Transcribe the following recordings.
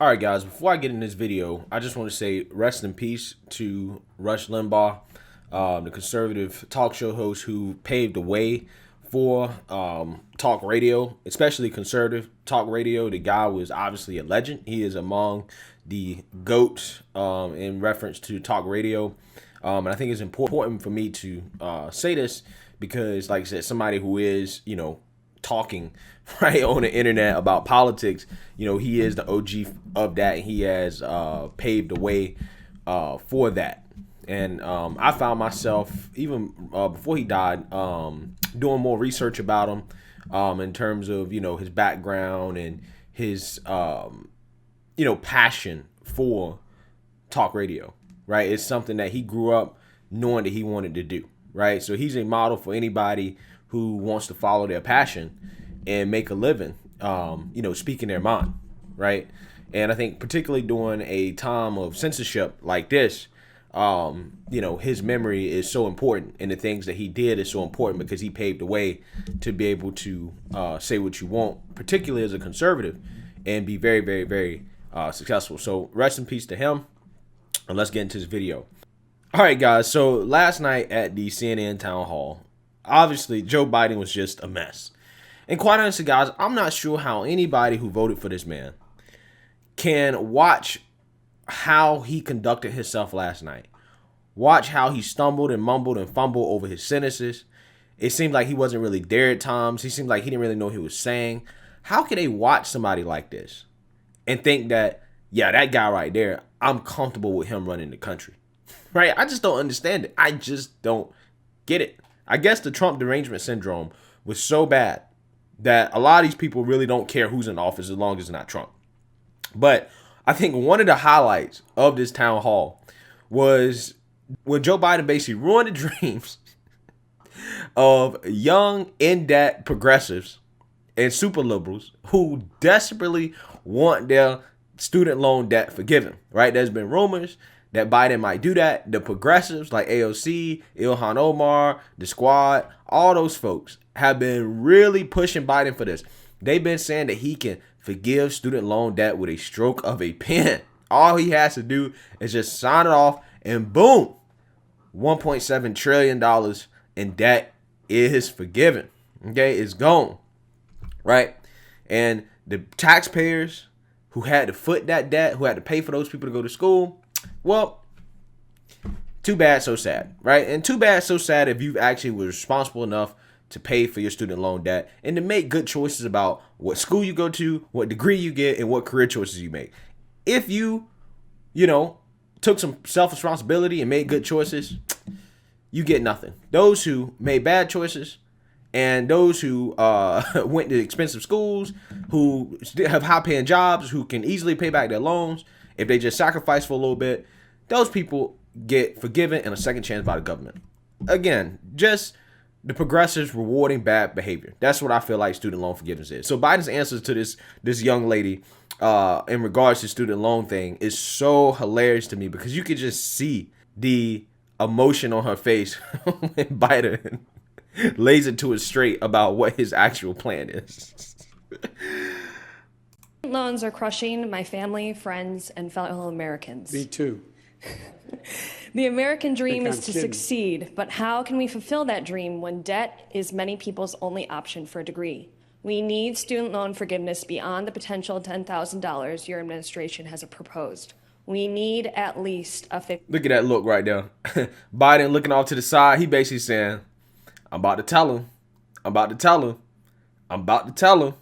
All right, guys, before I get in this video, I just want to say rest in peace to Rush Limbaugh, the conservative talk show host who paved the way for talk radio, especially conservative talk radio. The guy was obviously a legend. He is among the GOATs in reference to talk radio. And I think it's important for me to say this because, like I said, somebody who is, talking right on the internet about politics, he is the OG of that, and he has paved the way for that. And I found myself even before he died doing more research about him in terms of his background and his passion for talk radio. Right, it's something that he grew up knowing that he wanted to do. Right, so he's a model for anybody who wants to follow their passion and make a living, speaking their mind, right? And I think particularly during a time of censorship like this, his memory is so important, and the things that he did is so important because he paved the way to be able to say what you want, particularly as a conservative, and be very, very, very successful. So rest in peace to him, and let's get into this video. All right, guys, so last night at the CNN Town Hall, obviously Joe Biden was just a mess. And quite honestly, guys, I'm not sure how anybody who voted for this man can watch how he conducted himself last night. Watch how he stumbled and mumbled and fumbled over his sentences. It seemed like he wasn't really there at times. He seemed like he didn't really know what he was saying. How can they watch somebody like this and think that, yeah, that guy right there, I'm comfortable with him running the country? Right? I just don't understand it. I just don't get it. I guess the Trump derangement syndrome was so bad that a lot of these people really don't care who's in office as long as it's not Trump. But I think one of the highlights of this town hall was when Joe Biden basically ruined the dreams of young, in-debt progressives and super liberals who desperately want their student loan debt forgiven, right? There's been rumors that Biden might do that. The progressives like AOC, Ilhan Omar, the Squad, all those folks have been really pushing Biden for this. They've been saying that he can forgive student loan debt with a stroke of a pen. All he has to do is just sign it off and boom, $1.7 trillion in debt is forgiven. Okay, it's gone, right? And the taxpayers who had to foot that debt, who had to pay for those people to go to school, well, too bad, so sad, right? And too bad, so sad if you actually were responsible enough to pay for your student loan debt and to make good choices about what school you go to, what degree you get, and what career choices you make. If you, took some self-responsibility and made good choices, you get nothing. Those who made bad choices and those who went to expensive schools, who have high-paying jobs, who can easily pay back their loans, if they just sacrifice for a little bit, those people get forgiven and a second chance by the government. Again, just the progressives rewarding bad behavior. That's what I feel like student loan forgiveness is. So Biden's answers to this young lady in regards to student loan thing is so hilarious to me because you could just see the emotion on her face when Biden lays it to it straight about what his actual plan is. Loans are crushing my family, friends, and fellow Americans. Me too. The American dream is to kidding. succeed, but how can we fulfill that dream when debt is many people's only option for a degree? We need student loan forgiveness beyond the potential $10,000 your administration has proposed. We need at least a Look at that look right there. Biden looking off to the side. He basically saying, I'm about to tell him. I'm about to tell him. I'm about to tell him.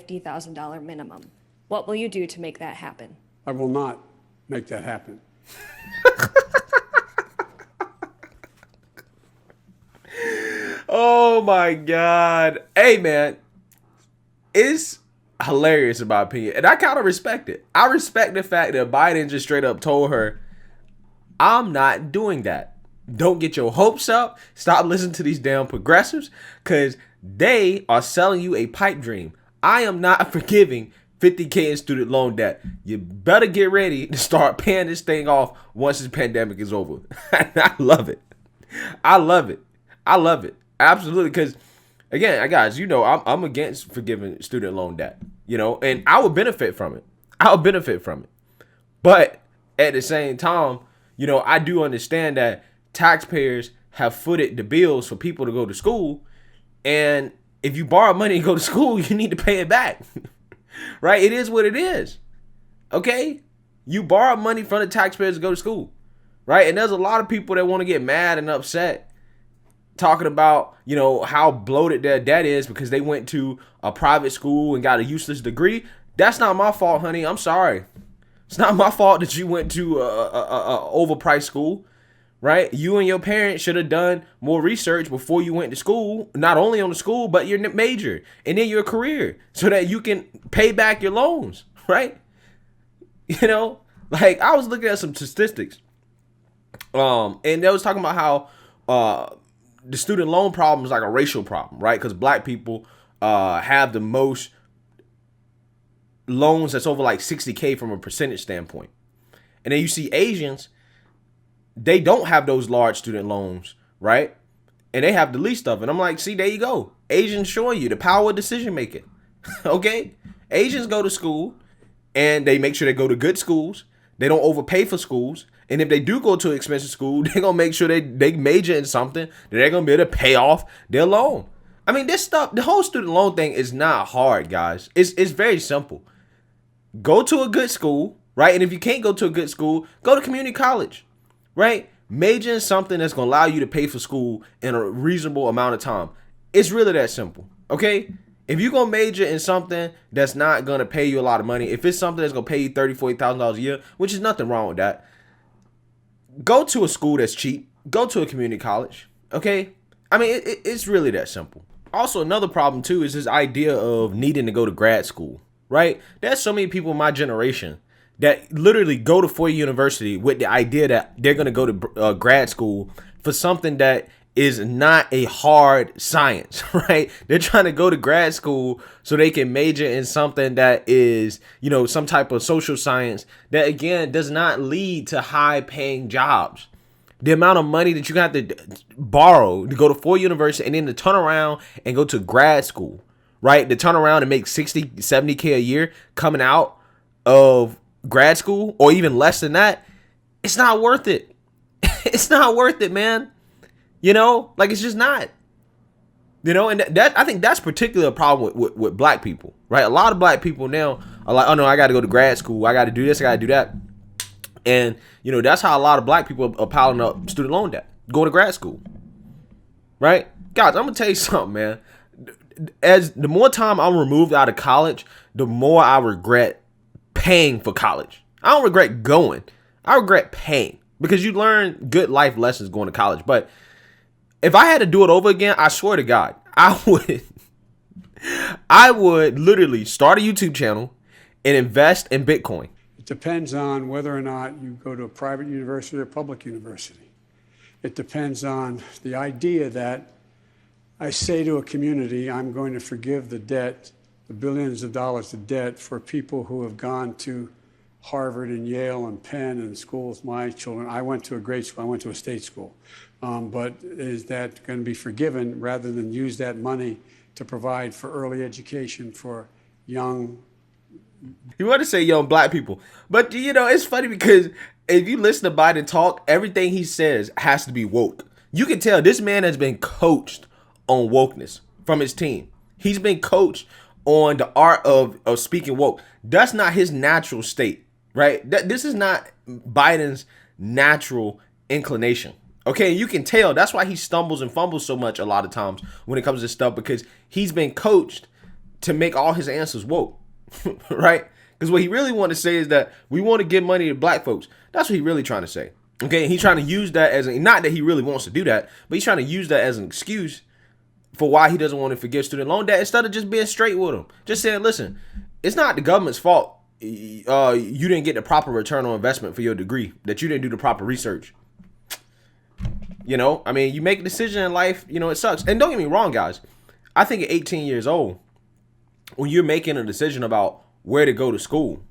$50,000 minimum. What will you do to make that happen? I will not make that happen. Oh my God. Hey man, it's hilarious in my opinion. And I kind of respect it. I respect the fact that Biden just straight up told her, I'm not doing that. Don't get your hopes up. Stop listening to these damn progressives because they are selling you a pipe dream. I am not forgiving $50K in student loan debt. You better get ready to start paying this thing off once this pandemic is over. I love it. I love it. I love it. Absolutely. Because, again, guys, I'm against forgiving student loan debt, and I would benefit from it. I'll benefit from it. But at the same time, I do understand that taxpayers have footed the bills for people to go to school. And if you borrow money and go to school, you need to pay it back. Right? It is what it is. Okay? You borrow money from the taxpayers to go to school. Right? And there's a lot of people that want to get mad and upset talking about, how bloated their debt is because they went to a private school and got a useless degree. That's not my fault, honey. I'm sorry. It's not my fault that you went to a overpriced school, right? You and your parents should have done more research before you went to school, not only on the school, but your major and then your career so that you can pay back your loans, right? Like I was looking at some statistics and they was talking about how the student loan problem is like a racial problem, right? Because black people have the most loans that's over like 60K from a percentage standpoint. And then you see Asians, they don't have those large student loans, right? And they have the least of it. I'm like, see, there you go. Asians showing you the power of decision making. Okay? Asians go to school and they make sure they go to good schools. They don't overpay for schools. And if they do go to an expensive school, they're going to make sure they major in something that they're going to be able to pay off their loan. I mean, this stuff, the whole student loan thing is not hard, guys. It's very simple. Go to a good school, right? And if you can't go to a good school, go to community college, right? Major in something that's going to allow you to pay for school in a reasonable amount of time. It's really that simple, okay? If you're going to major in something that's not going to pay you a lot of money, if it's something that's going to pay you $30,000, $40,000 a year, which is nothing wrong with that, go to a school that's cheap. Go to a community college, okay? I mean, it's really that simple. Also, another problem, too, is this idea of needing to go to grad school. Right? There's so many people in my generation that literally go to 4-year university with the idea that they're going to go to grad school for something that is not a hard science, right? They're trying to go to grad school so they can major in something that is, some type of social science that, again, does not lead to high paying jobs. The amount of money that you have to borrow to go to 4-year university and then to turn around and go to grad school. Right, to turn around and make 60, 70K a year coming out of grad school or even less than that, it's not worth it. It's not worth it, man. Like it's just not. And that I think that's particularly a problem with black people, right? A lot of black people now are like, oh no, I got to go to grad school. I got to do this. I got to do that. And, that's how a lot of black people are piling up student loan debt, going to grad school, right? Guys, I'm going to tell you something, man. As the more time I'm removed out of college, the more I regret paying for college. I don't regret going. I regret paying because you learn good life lessons going to college. But if I had to do it over again, I swear to God, I would literally start a YouTube channel and invest in Bitcoin. It depends on whether or not you go to a private university or a public university. It depends on the idea that I say to a community, I'm going to forgive the debt, the billions of dollars of debt for people who have gone to Harvard and Yale and Penn and schools. My children, I went to a great school, I went to a state school. But is that going to be forgiven rather than use that money to provide for early education for young? You want to say young black people, but it's funny because if you listen to Biden talk, everything he says has to be woke. You can tell this man has been coached on wokeness from his team. He's been coached on the art of speaking woke. That's not his natural state, right? This is not Biden's natural inclination. Okay, you can tell. That's why he stumbles and fumbles so much a lot of times when it comes to stuff, because he's been coached to make all his answers woke, right? Because what he really wants to say is that we want to give money to black folks. That's what he's really trying to say. Okay, and he's trying to use that as not that he really wants to do that, but he's trying to use that as an excuse for why he doesn't want to forgive student loan debt instead of just being straight with them. Just saying, listen, it's not the government's fault you didn't get the proper return on investment for your degree, that you didn't do the proper research. I mean, you make a decision in life, it sucks. And don't get me wrong, guys. I think at 18 years old, when you're making a decision about where to go to school,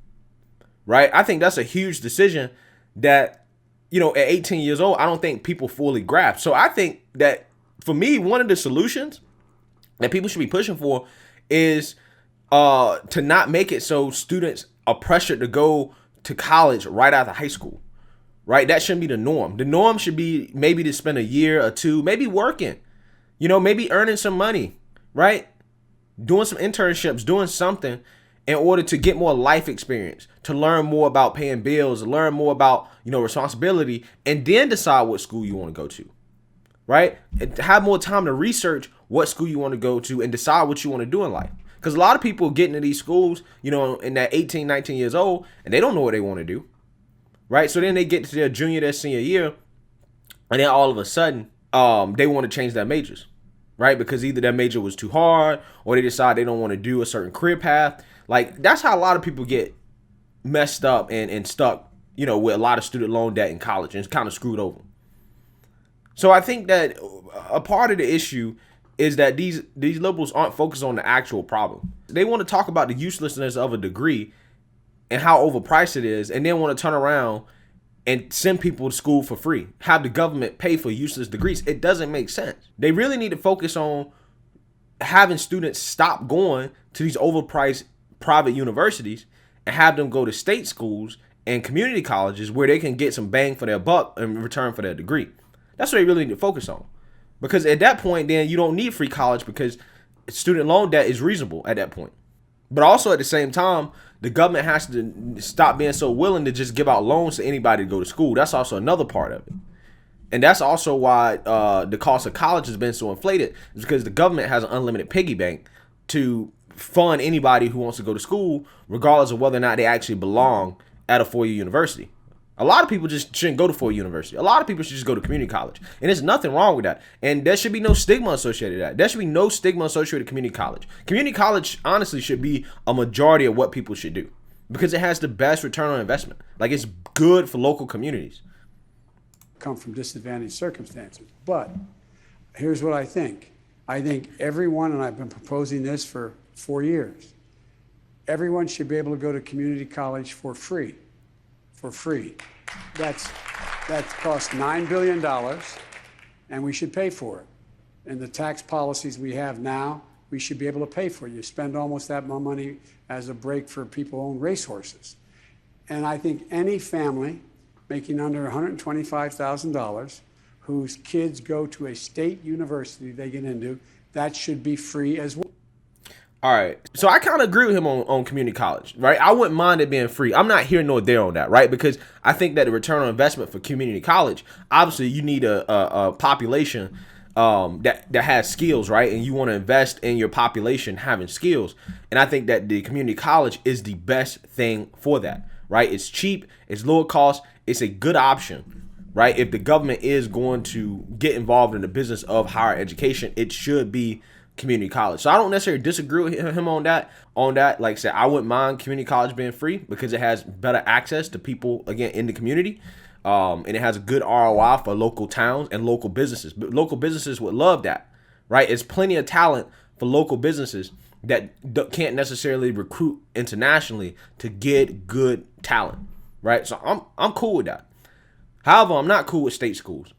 right? I think that's a huge decision that, at 18 years old, I don't think people fully grasp. So I think that for me, one of the solutions that people should be pushing for is to not make it so students are pressured to go to college right after high school, right? That shouldn't be the norm. The norm should be maybe to spend a year or two, maybe working, maybe earning some money, right? Doing some internships, doing something in order to get more life experience, to learn more about paying bills, to learn more about, responsibility, and then decide what school you want to go to, right? And have more time to research what school you want to go to and decide what you want to do in life. Because a lot of people get into these schools, in that 18, 19 years old, and they don't know what they want to do, right? So then they get to their junior, their senior year, and then all of a sudden, they want to change their majors, right? Because either their major was too hard or they decide they don't want to do a certain career path. Like, that's how a lot of people get messed up and stuck, with a lot of student loan debt in college, and it's kind of screwed over. So I think that a part of the issue is that these liberals aren't focused on the actual problem. They want to talk about the uselessness of a degree and how overpriced it is, and then want to turn around and send people to school for free, have the government pay for useless degrees. It doesn't make sense. They really need to focus on having students stop going to these overpriced private universities and have them go to state schools and community colleges where they can get some bang for their buck in return for their degree. That's what they really need to focus on. Because at that point, then you don't need free college because student loan debt is reasonable at that point. But also at the same time, the government has to stop being so willing to just give out loans to anybody to go to school. That's also another part of it. And that's also why the cost of college has been so inflated. It's because the government has an unlimited piggy bank to fund anybody who wants to go to school, regardless of whether or not they actually belong at a four-year university. A lot of people just shouldn't go to four-year university. A lot of people should just go to community college. And there's nothing wrong with that. And there should be no stigma associated with that. There should be no stigma associated with community college. Community college, honestly, should be a majority of what people should do because it has the best return on investment. Like, it's good for local communities. Come from disadvantaged circumstances. But here's what I think. I think everyone, and I've been proposing this for 4 years, everyone should be able to go to community college for free. For free. That costs $9 billion, and we should pay for it. And the tax policies we have now, we should be able to pay for it. You spend almost that much money as a break for people who own racehorses. And I think any family making under $125,000 whose kids go to a state university they get into, that should be free as well. All right. So I kind of agree with him on community college, right? I wouldn't mind it being free. I'm not here nor there on that, right? Because I think that the return on investment for community college, obviously you need a population that has skills, right? And you want to invest in your population having skills. And I think that the community college is the best thing for that, right? It's cheap, it's lower cost, it's a good option, right? If the government is going to get involved in the business of higher education, it should be community college. So I don't necessarily disagree with him on that. Like I said, I wouldn't mind community college being free because it has better access to people, again, in the community. And it has a good ROI for local towns and local businesses. But local businesses would love that, right? It's plenty of talent for local businesses that can't necessarily recruit internationally to get good talent, right? So I'm cool with that. However, I'm not cool with state schools.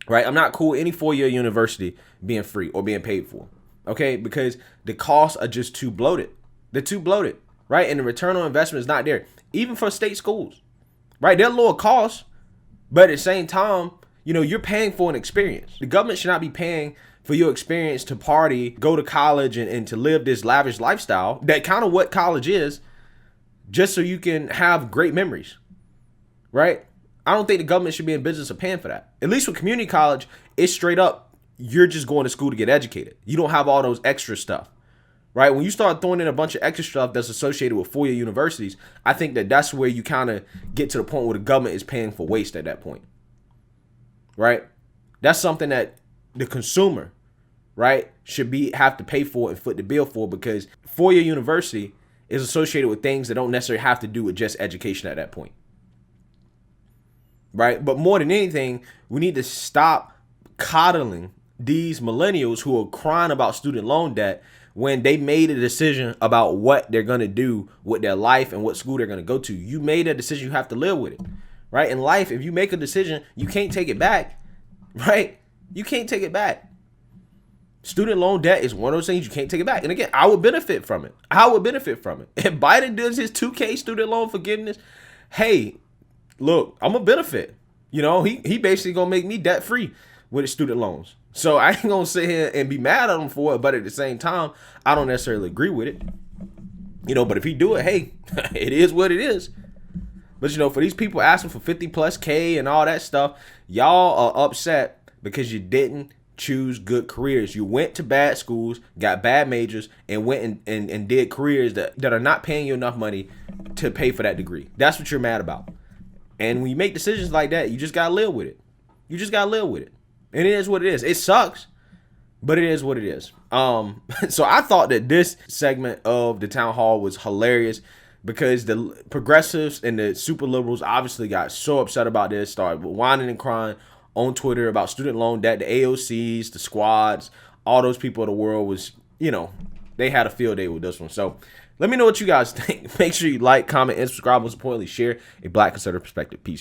Right? I'm not cool with any four-year university being free or being paid for, okay? Because the costs are just too bloated. They're too bloated, right? And the return on investment is not there, even for state schools, right? They're lower cost, but at the same time, you're paying for an experience. The government should not be paying for your experience to party, go to college, and to live this lavish lifestyle. That kind of what college is, just so you can have great memories, right? I don't think the government should be in business of paying for that. At least with community college, it's straight up, you're just going to school to get educated. You don't have all those extra stuff, right? When you start throwing in a bunch of extra stuff that's associated with four-year universities, I think that that's where you kind of get to the point where the government is paying for waste at that point, right? That's something that the consumer, right, should have to pay for and foot the bill for, because four-year university is associated with things that don't necessarily have to do with just education at that point. Right? But more than anything, we need to stop coddling these millennials who are crying about student loan debt when they made a decision about what they're going to do with their life and what school they're going to go to. You made a decision, you have to live with it. Right? In life, if you make a decision, you can't take it back. Right? You can't take it back. Student loan debt is one of those things you can't take it back. And again, I would benefit from it. I would benefit from it. If Biden does his 2K student loan forgiveness, hey, look, I'm gonna benefit. You know, he basically gonna make me debt free with his student loans. So I ain't gonna sit here and be mad at him for it, but at the same time, I don't necessarily agree with it. You know, but if he do it, hey, it is what it is. But you know, for these people asking for 50 plus K and all that stuff, y'all are upset because you didn't choose good careers. You went to bad schools, got bad majors, and went and did careers that are not paying you enough money to pay for that degree. That's what you're mad about. And when you make decisions like that, you just gotta live with it. You just gotta live with it. And it is what it is. It sucks, but it is what it is. So I thought that this segment of the town hall was hilarious because the progressives and the super liberals obviously got so upset about this, started whining and crying on Twitter about student loan debt. The AOCs, the squads, all those people of the world was, you know, they had a field day with this one. So let me know what you guys think. Make sure you like, comment, and subscribe. Most importantly, share a Black conservative perspective. Peace.